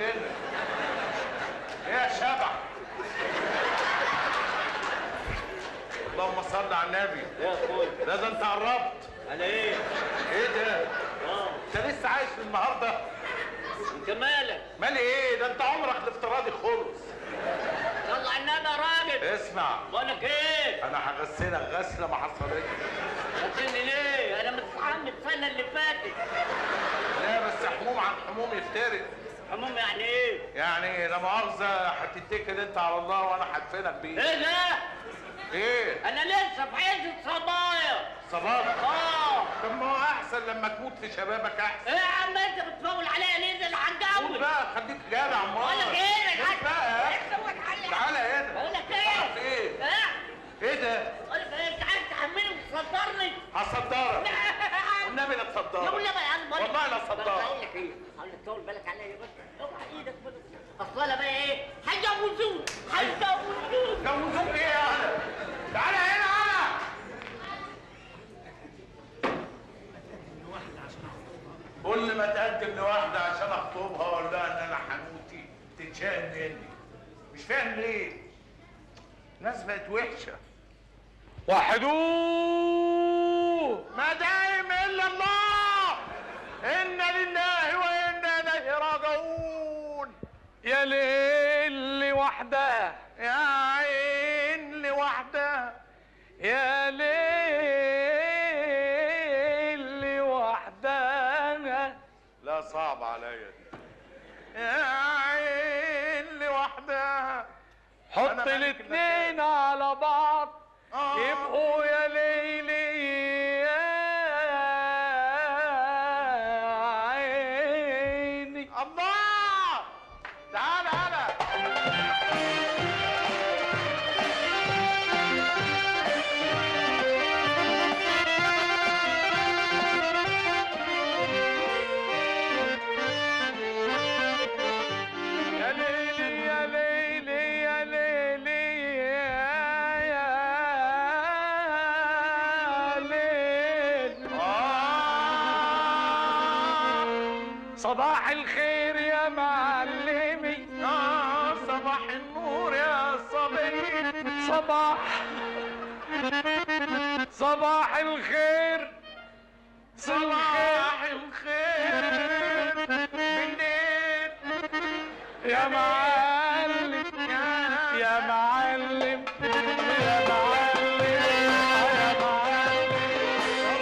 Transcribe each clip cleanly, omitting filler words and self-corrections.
هنا. ايه يا شبح؟ اللهم صل على النبي. يا اخويا ده انت قربت. على ايه؟ ايه ده؟ انت لسه عايش النهارده؟ انت مالك؟ مالي ايه؟ ده انت عمرك الافتراضي خلص. صل على النبي يا راجل. اسمع، بقولك ايه؟ انا هغسلك غسله ما حصلتش. غسلني ليه؟ انا متحمل السنه اللي فاتت. لا بس حموم عن حموم يفترق. حموم يعني ايه؟ يعني لا مؤاخذه هتتكل انت على الله وانا هدفنك بيه. ايه ده؟ ايه؟ انا لسه في عز الصبايا. صباح؟ اه. طب ما هو احسن لما تموت في شبابك احسن. ايه يا عم انت بتفول عليا ليه؟ ده انا هتجوز. قول بقى خليك جدع امال. بقولك ايه؟ قول بقى. تعالى هنا. بقولك ايه؟ ايه؟ ايه؟ ايه ده؟ بقولك ايه؟ انت عايز تحملني وتصدرني؟ هصدرك. والنبي لا تصدرك. لا والنبي يا عم والله لا صدقت. بقول لك ايه؟ هقول لك طول بالك عليا يا باشا. اوعى ايدك بس. اصل انا بقى ايه؟ هيجوزوني. جوزوك ايه يا انا؟ تعالى هنا انا. كل ما تقدم لواحده عشان اخطبها واقول لها ان انا حنوتي تتشائم مني. مش فاهم ليه؟ الناس بقت وحشه. وحدوه ما دايم الا الله. انا لله وانا اليه راجعون. يا ليل لوحدها يا عين لوحدها. يا ليل لوحدها. لا صعب عليا دي. يا عين لوحدها. حط الاتنين على بعض يبقوا يا ليلي يا عيني. الله. تعال هلا. يا ليلي يا ليلي يا ليلي يا ليل. صباح الخير يا معلمي. صباح النور يا صبي. صباح الخير. صباح الخير بالليل يا معلم يا معلم يا معلم يا معلم.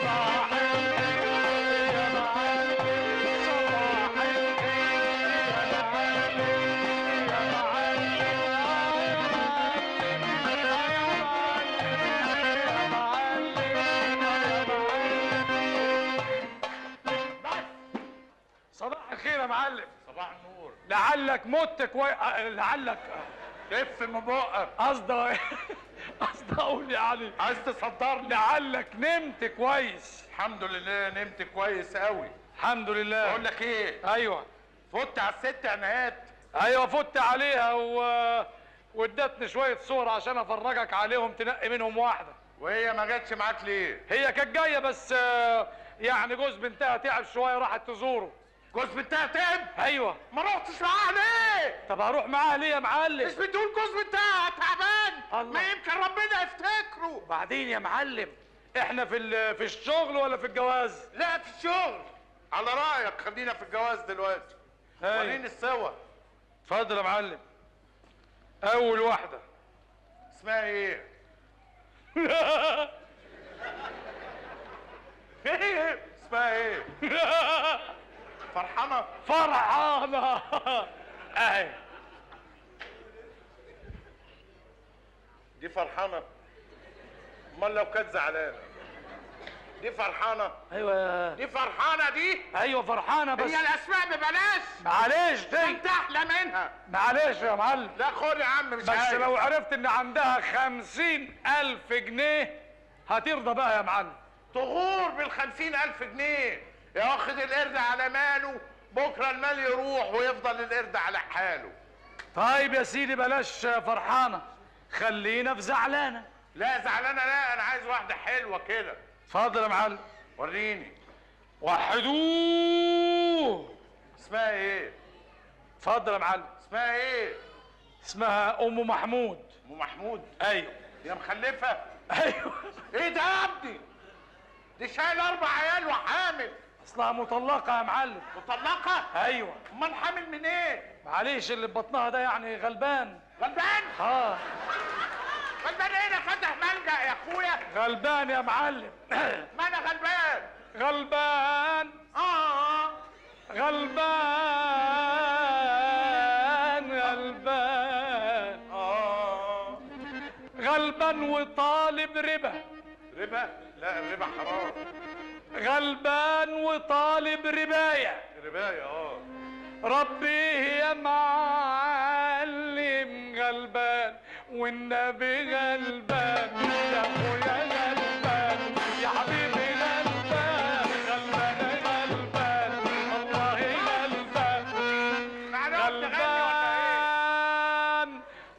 صباح الخير يا معلم. صباح الخير يا معلم يا معلم صباح الخير يا معلم. صباح النور. لعلك مت لعلك لف من بقك. قصدي اقول يعني عايز تصدرني؟ لعلك نمت كويس. الحمد لله نمت كويس قوي. الحمد لله. بقول لك ايه؟ ايوه فت على الست عنايات. ايوه فت عليها وادتني شويه صور عشان افرجك عليهم تنقي منهم واحده. وهي ما جاتش معاك ليه؟ هي كانت جايه بس يعني جوز بنتها تعب شويه راحت تزوره. جوز بنتها تعب؟ ايوه. ما رحتش معاها ليه؟ طب هروح معاها ليه يا معلم؟ مش بتقول جوز بنتها تعبان؟ الله. ما يمكن ربنا يفتكره. بعدين يا معلم احنا في الشغل ولا في الجواز؟ لا في الشغل. على رايك خلينا في الجواز دلوقتي. وريني الصور. اتفضل يا معلم. اول واحده اسمها ايه؟ ايه اسمها ايه؟ فرحانه. فرحانه اهي. دي فرحانه. امال لو كانت زعلانه؟ دي فرحانه. ايوه دي فرحانه دي. ايوه فرحانه بس هي الاسماء ببلاش. معلش دي انت احلى منها. معلش يا معلم. لا خد يا عم مش بس عايز. لو عرفت ان عندها 50,000 جنيه هترضى بقى يا معلم. تغور بال50,000 جنيه يا واخد القرد على ماله. بكره المال يروح ويفضل القرد على حاله. طيب يا سيدي بلاش فرحانه خلينا في زعلانه. لا زعلانه لا. انا عايز واحده حلوه كده. اتفضل يا معلم. وريني. وحدوه. اسمها ايه؟ اتفضل يا معلم. اسمها ايه؟ اسمها ام محمود. ام محمود؟ ايوه. هي مخلفه؟ ايوه. ايه ده يا ابني؟ دي شايل 4 عيال وحامل. اصلها مطلقه يا معلم. مطلقه؟ ايوه. امال حامل من ايه؟ معلش اللي في بطنها ده يعني غلبان. غلبان؟ اه. غلبان ايه؟ ده فاتح ملجأ يا اخويا. غلبان يا معلم. ما انا غلبان. غلبان. غلبان غلبان. غلبان وطالب ربا. ربا؟ لا الربا حرام. غلبان وطالب رباية. رباية ربيه يا معلم غلبان والنبي غلبان يا اخويا غلبان يا حبيبي غلبان غلبان غلبان والله غلبان. غلبان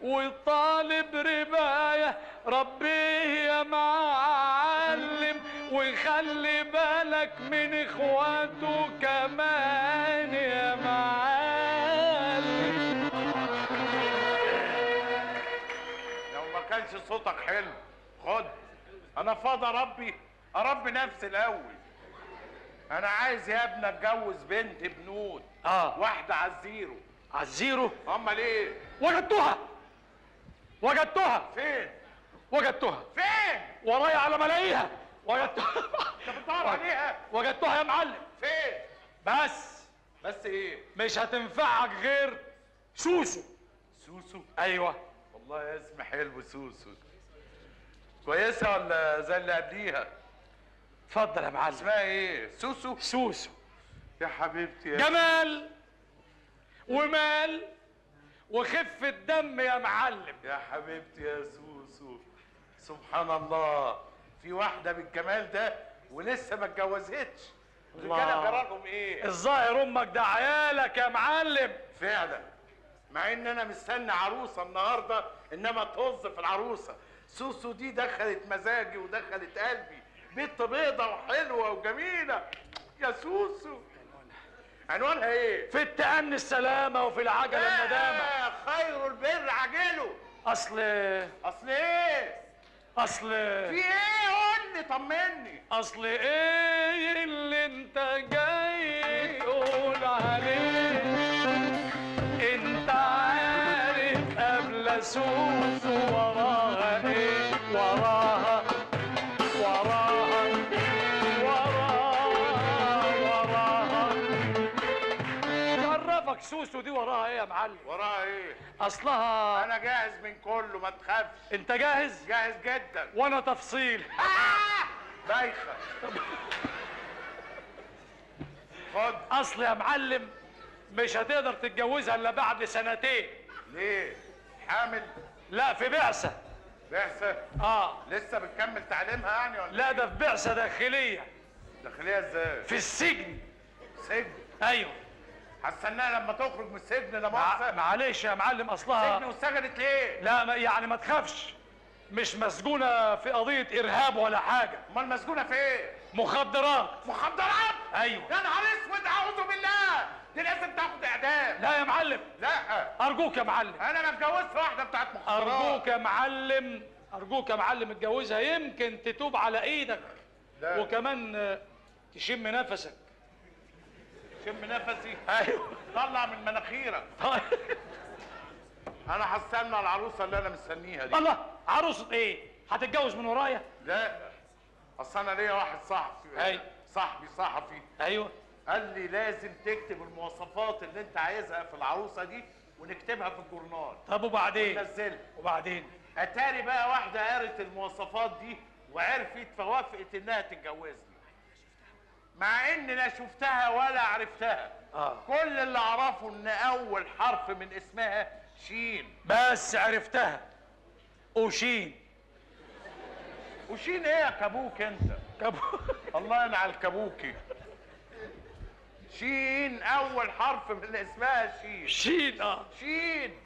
وطالب رباية ربيه يا معلم وخلي بالك من اخواته كمان يا معلم. لو ما كانش صوتك حلو خد. انا فاضي اربي نفسي الاول. انا عايز يا ابني اتجوز بنت بنود. واحده على الزيرو. على الزيرو؟ امال ايه؟ وجدتها. فين؟ وجدتها. فين؟ ورايا على ما الاقيها. وجدتها. انت بتدور عليها؟ وجدتها يا معلم. فين؟ بس ايه؟ مش هتنفعك غير سوسو. سوسو؟ ايوه. والله اسم حلو سوسو. كويسه ولا زي اللي قبليها؟ اتفضل يا معلم. اسمها ايه؟ سوسو؟ سوسو يا حبيبتي يا جمال ومال وخفة دم يا معلم. يا حبيبتي يا سوسو. سبحان الله، في واحدة بالجمال ده ولسه ما اتجوزتش. الرجالة جرالهم ايه؟ الظاهر امك ده عيالك يا معلم. فعلا، مع ان انا مستني عروسة النهارده انما طز في العروسة. سوسو دي دخلت مزاجي ودخلت قلبي. بنت بيضة وحلوة وجميلة يا سوسو. عنوانها ايه؟ في التأني السلامة وفي العجلة الندامة. خير البر عاجله. اصل ايه؟ في ايه؟ قول لي طمني. اصل ايه اللي انت جاي تقول عليه؟ انت عارف قبل سوسو وراها ايه؟ وراها عرفك سوسو دي وراها ايه يا معلم؟ وراها ايه؟ اصلها انا جاهز من كله ما تخافش. انت جاهز؟ جاهز جدا. وانا تفصيل. بايخه. خد. اصل يا معلم مش هتقدر تتجوزها الا بعد 2 سنين. ليه؟ حامل؟ لا في بعثة. بعثة؟ لسه بتكمل تعليمها يعني ولا؟ لا ده في بعثة داخلية. داخلية ازاي؟ في السجن. سجن؟ ايوه. هستناها لما تخرج من السجن. لا مؤاخذة. معلش يا معلم اصلها سجن وسجنت ليه؟ لا يعني ما تخافش، مش مسجونة في قضية ارهاب ولا حاجة. امال مسجونة في ايه؟ مخدرات. مخدرات؟ ايوه. يا نهار اسود، اعوذ بالله، دي لازم تاخد اعدام. لا يا معلم. لا ارجوك يا معلم. انا ما اتجوزت واحدة بتاعت مخدرات. ارجوك يا معلم اتجوزها يمكن تتوب على ايدك. لا. وكمان تشم نفسك. شم نفسي؟ ايوه. طلع من مناخيرك. طيب. انا هستنى العروسه اللي انا مستنيها دي. الله، عروسه ايه؟ هتتجوز من ورايا؟ لا، اصل انا ليا واحد صاحبي صحفي. ايوه. قال لي لازم تكتب المواصفات اللي انت عايزها في العروسه دي ونكتبها في الجورنال. طب وبعدين؟ وننزلها. وبعدين؟ اتاري بقى واحده قرت المواصفات دي وعرفت فوافقت انها تتجوزني، مع اني لا شفتها ولا عرفتها. كل اللي اعرفه ان اول حرف من اسمها شين. بس عرفتها. وشين. وشين ايه يا كابوك انت؟ الله ينعل كابوكي. شين اول حرف من اسمها شين. شين.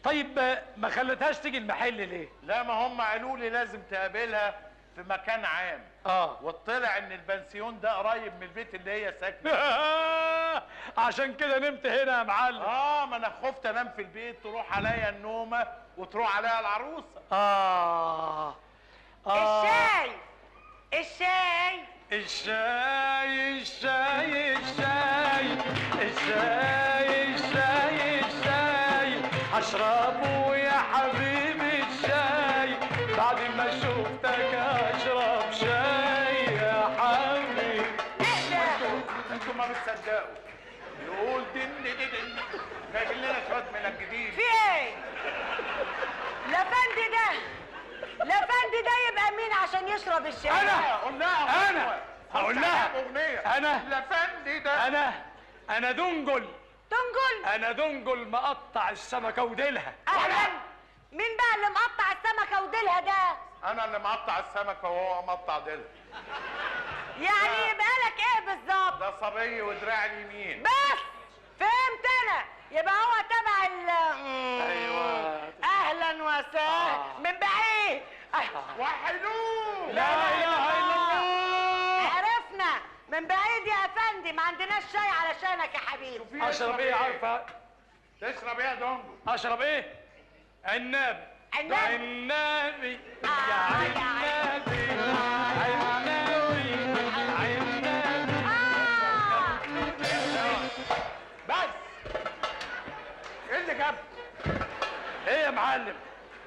طيب ما خلتهاش تيجي المحل ليه؟ لا، ما هم قالوا لي لازم تقابلها في مكان عام. وطلع ان البنسيون ده قريب من البيت اللي هي ساكنه. عشان كده نمت هنا يا معلم. ما انا خفت انام في البيت تروح عليا النومه وتروح عليا العروسه. الشاي الشاي الشاي الشاي الشاي الشاي الشاي اشربه يا حبيبي الشاي بعد ما شفتك اشرب شاي يا حبيبي. انتوا ما بتصدقوا نقول دن دن دن جايبين لنا شويه منجدين. في ايه؟ لافندي ده يبقى مين عشان يشرب الشاي؟ انا هقول لها اغنيه انا لافندي ده. انا دنجل تنجل؟ انا دنجل مقطع السمكه وديلها. اهلا. مين بقى اللي مقطع السمكه وديلها ده؟ انا اللي مقطع السمكه وهو مقطع ديلها. يعني يبقى لك ايه بالظبط؟ ده صبي ودراع اليمين. بس فهمت انا. يبقى هو تبع ايوه. اهلا وسهلا من بعيد. وحلوه. لا اله الا الله. عرفنا من بعيد يا افندي. ما عندناش شاي علشانك يا حبيبي. اشرب ايه عارفه؟ تشرب ايه يا دونجو؟ اشرب ايه؟ عناب. عناب؟ عنابي يا يا عنابي عنابي عنابي. بس ايه اللي جاب؟ ايه يا معلم؟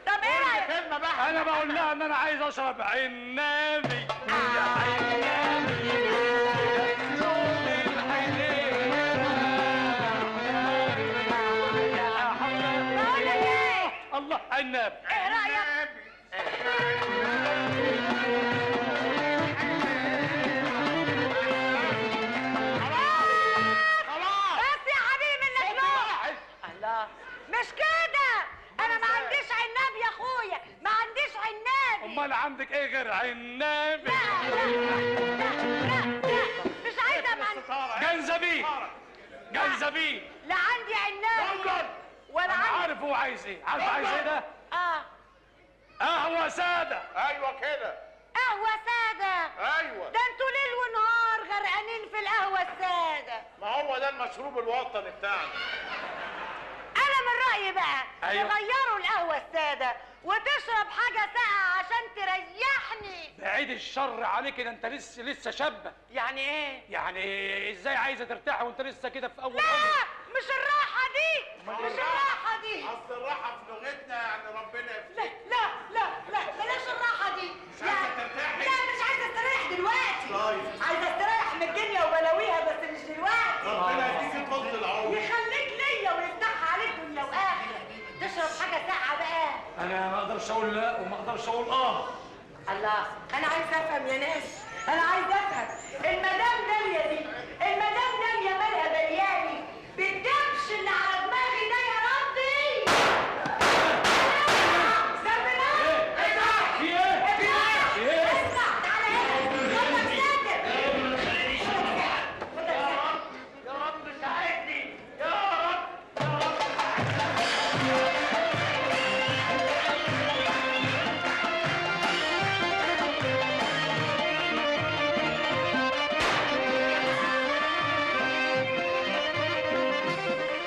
طب ايه رايك؟ كلمه بقى. انا بقول لها ان انا عايز اشرب عنابي يا عنابي يا لون الحليب يا حبيبي. بقول لك ايه؟ الله عناب. ايه رايك؟ خلاص بس يا حبيبي منك نوع. الله مش كده. انا ما عنديش عناب يا اخويا. ما عنديش عناب. امال عندك ايه غير عنابي؟ لا مش عايزه جنزبيل جنزبيل. لا عندي عناب ولا انا عندي. عارف هو عايز ايه. عارف عايز ايه ده؟ قهوه ساده. ايوه كده. قهوه ساده؟ ايوه. ده انتوا ليل ونهار غرقانين في القهوه الساده. ما هو ده المشروب الوطني بتاعنا. انا من رايي بقى أيوة. تغيروا القهوه الساده وتشرب حاجه ساقعه عشان تريحني. بعيد الشر عليك ده انت لسه شابه. يعني ايه؟ يعني ازاي عايزه ترتاحي وانت لسه كده في اول لا عمرك؟ مش الراحه دي. مش الراحه دي. اصل الراحه في لغتنا يعني ربنا لا يفتح. بلاش الراحه دي. مش عايزة ترتاحي؟ لا مش عايزه استريح دلوقتي. طيب. عايزه استريح من الدنيا وبلاويها بس مش دلوقتي. ربنا يديك طول العمر. يخليك ليا ويفتحها عليك دنيا واخره. تشرب حاجه ساقعه بقى. انا ما اقدرش اقول لا وما اقدرش اقول الله انا عايز افهم يا ناس. انا عايز افهم. المدام داليا دي المدام داليا مالها دلياني بالدبش اللي على دماغي ده يا ربي. سمنا في ايه؟ في ايه؟ اسمع تعالى هنا. خدك ساكت. يا رب ساعدني يا رب.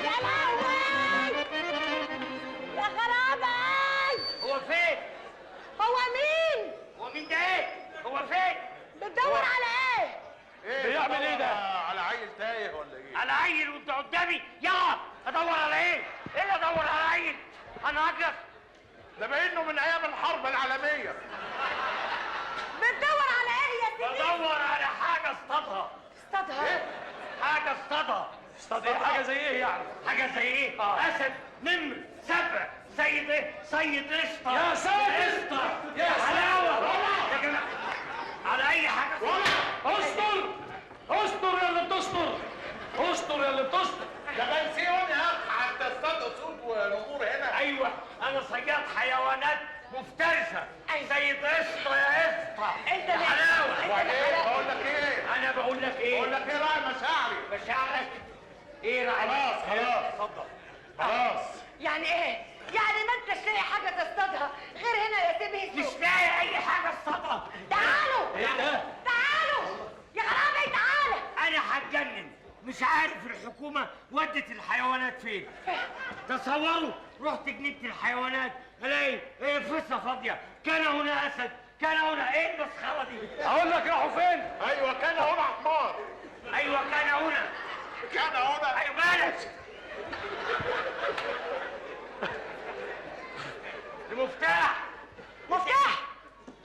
يا لهوي يا خرابي. هو فين؟ هو مين؟ هو مين ده ايه؟ هو فين؟ بتدور على ايه؟ بيعمل ايه ده؟ على عيل تايه ولا ايه؟ على عيل وانت قدامي؟ يلا ادور على ايه؟ ايه اللي ادور على عيل؟ انا هجلس. ده باينه من ايام الحرب العالميه. بتدور على ايه يا سيدي؟ بدور على حاجه اصطادها. اصطادها؟ حاجه اصطادها. اصطاد ايه؟ حاجه زي ايه يعني؟ حاجه زي ايه؟ اسد، نمر، سبع، سيد ايه؟ سيد قشطه. يا ساتر! قشطه يا يا حلاوه. ساتر! يا جماعه على اي حاجه. استر! استر يا اللي بتستر! استر يا اللي بتستر! ده بنسيون يا اخ حتى اصطاد اسود ونمور هنا. ايوه انا صياد حيوانات مفترسه. سيد قشطه يا قشطه. انت يا اللي- حلاوه. وايه بقول لك ايه؟ انا بقول لك ايه؟ بقول لك ايه راعي مشاعري. مشاعرك ايه رأيك؟ خلاص. اتفضل. خلاص. يعني ايه؟ يعني ما انتش لاقي حاجه تصطادها غير هنا يا سيدي؟ مش لاقي اي حاجه اصطادها. تعالوا ايه ده؟ تعالوا يا خرابي تعالى. انا هتجنن مش عارف الحكومة ودت الحيوانات فين. تصوروا رحت جنينة الحيوانات الاقي فصة فاضية، كان هنا اسد، كان هنا ايه المسخرة دي؟ اقول لك راحوا فين؟ ايوه كان هنا حمار. ايوه كان هنا. كان هنا. ايوه مالك؟ المفتاح. مفتاح؟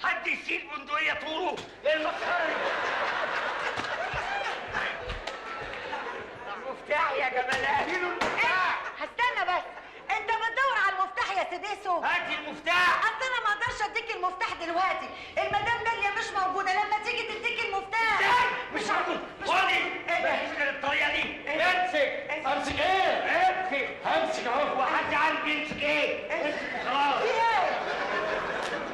حد يشيل بندقية طوله؟ ايه المسخرة دي؟ المفتاح يا جمالات. اديله المفتاح. هستنى بس، انت بتدور على المفتاح يا سيديسو؟ هاتي المفتاح. اصل انا ما اقدرش اديك المفتاح دلوقتي، المدام داليا مش موجوده، لما تيجي تديك المفتاح. مش هقول خدي. مفيش غير الطريقة دي. امسك. امسك ايه؟ امسك. همسك اهو. وحد عارف يمسك ايه؟ امسك خلاص. في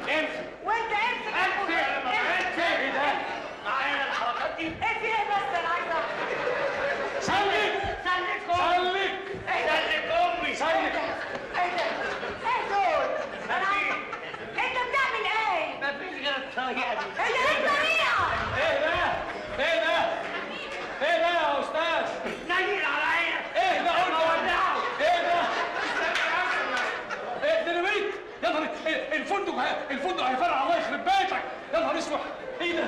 ايه؟ امسك. وانت امسك. امسك. ايه ده؟ معانا الحركات دي؟ ايه في ايه بس انا عايزه اعرف. سلك سلك امي. سلك سلك امي. سلك. ايه ده؟ ايه دول؟ انا عايزه. انت بتعمل ايه؟ مفيش غير الطريقة دي. هي ايه الطريقه؟ ايه ده؟ ايه ده؟ ايه ده يا استاذ؟ نيل على عينك. ايه ده قلت؟ ولعه. ايه ده؟ ايه ديناميت؟ يا نهار الفندق هيفرقع، الله يخرب بيتك. يا نهار اسود. ايه ده؟